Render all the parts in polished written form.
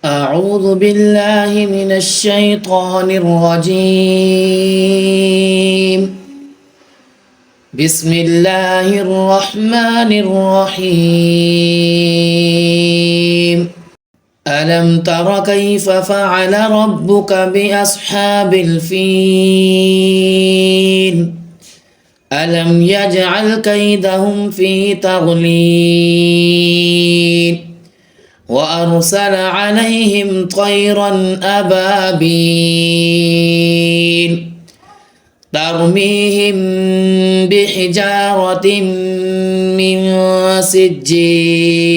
أعوذ بالله من الشيطان الرجيم. بسم الله الرحمن الرحيم. ألم تر كيف فعل ربك بأصحاب الفيل ألم يجعل كيدهم في تضليل وأرسل عليهم طيرا أبابيل ترميهم بحجارة من سجيل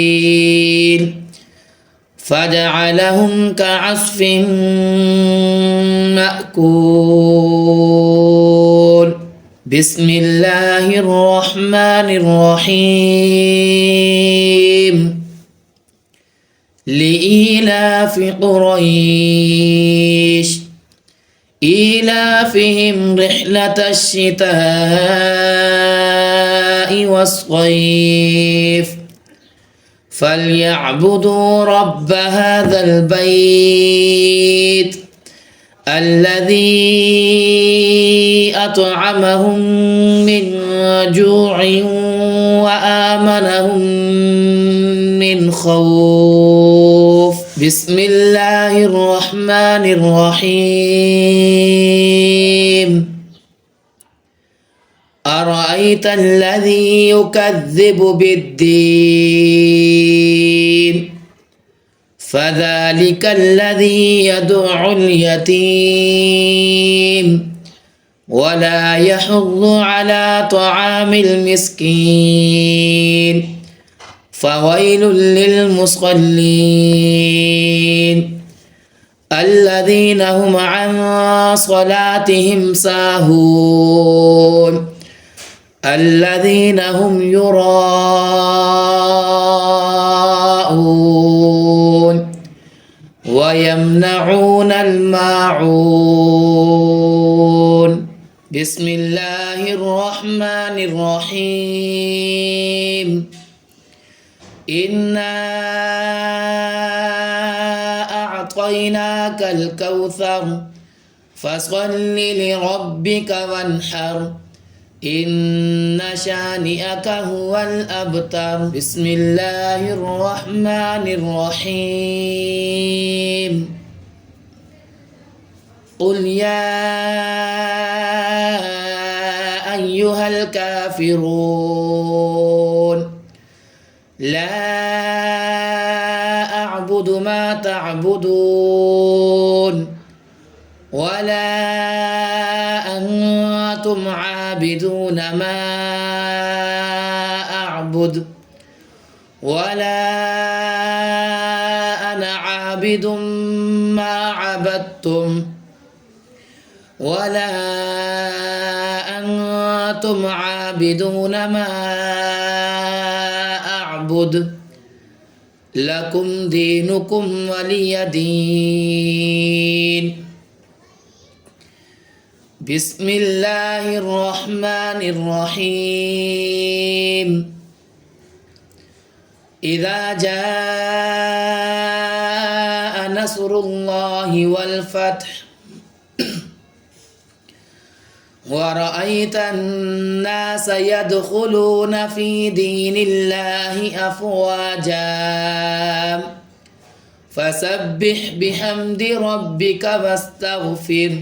فجعلهم كعصف مأكول. بسم الله الرحمن الرحيم. لإيلاف قريش إيلافهم رحلة الشتاء والصيف فليعبدوا رب هذا البيت الذي أطعمهم من جوع وآمنهم من خوف. بسم الله الرحمن الرحيم. أرأيت الذي يكذب بالدين فذلك الذي يدع اليتيم ولا يحض على طعام المسكين فويل للمصلين الذين هم عن صلاتهم ساهون الذين هم يراءون ويمنعون الماعون. بسم الله الرحمن الرحيم. إنا أعطيناك الكوثر فصل لربك وانحر إن شانئك هو الأبتر. بسم الله الرحمن الرحيم. قل يا أيها الكافرون لا أعبد ما تعبدون ولا أنتم عابدون ما أعبد ولا أنا عابد ما عبدتم ولا أنتم عابدون ما أعبد لكم دينكم ولي دين. بسم الله الرحمن الرحيم. إذا جاء نصر الله والفتح ورأيت الناس يدخلون في دين الله أفواجا فسبح بحمد ربك واستغفر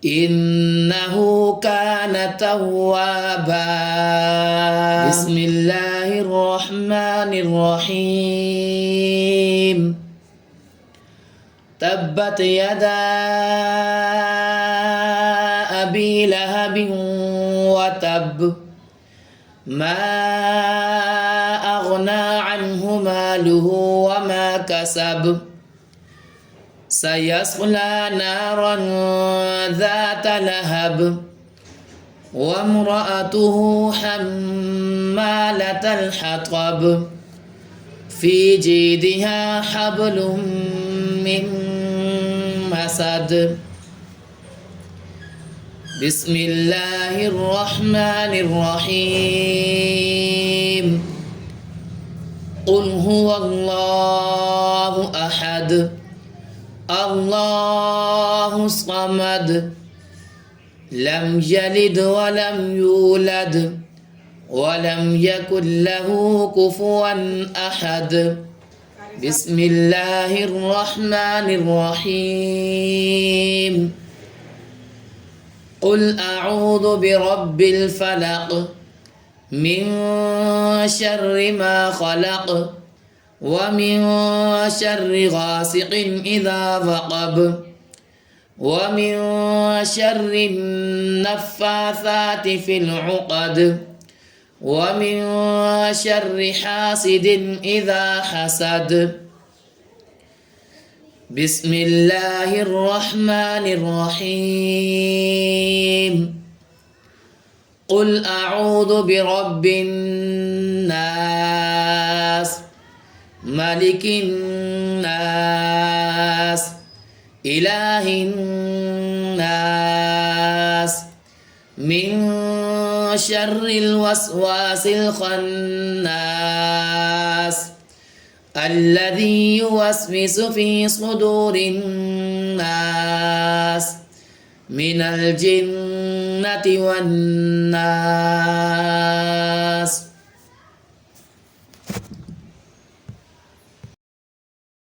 إنه كان توابا. بسم الله الرحمن الرحيم. تبت يدا أبي لهب وتب ما أغنى عنه ماله وما كسب سيصلى نارا ذات لهب وامرأته حمالة الحطب في جيدها حبل من مسد. بسم الله الرحمن الرحيم. قل هو الله أحد الله الصمد لم يلد ولم يولد ولم يكن له كفوا أحد بسم الله الرحمن الرحيم قل أعوذ برب الفلق من شر ما خلق ومن شر غاسق إذا وقب ومن شر النفاثات في العقد ومن شر حاسد إذا حسد بسم الله الرحمن الرحيم قل أعوذ برب الناس ملك الناس إله الناس من شر الوسواس الخناس الذي يوسوس في صدور الناس من الجنة والناس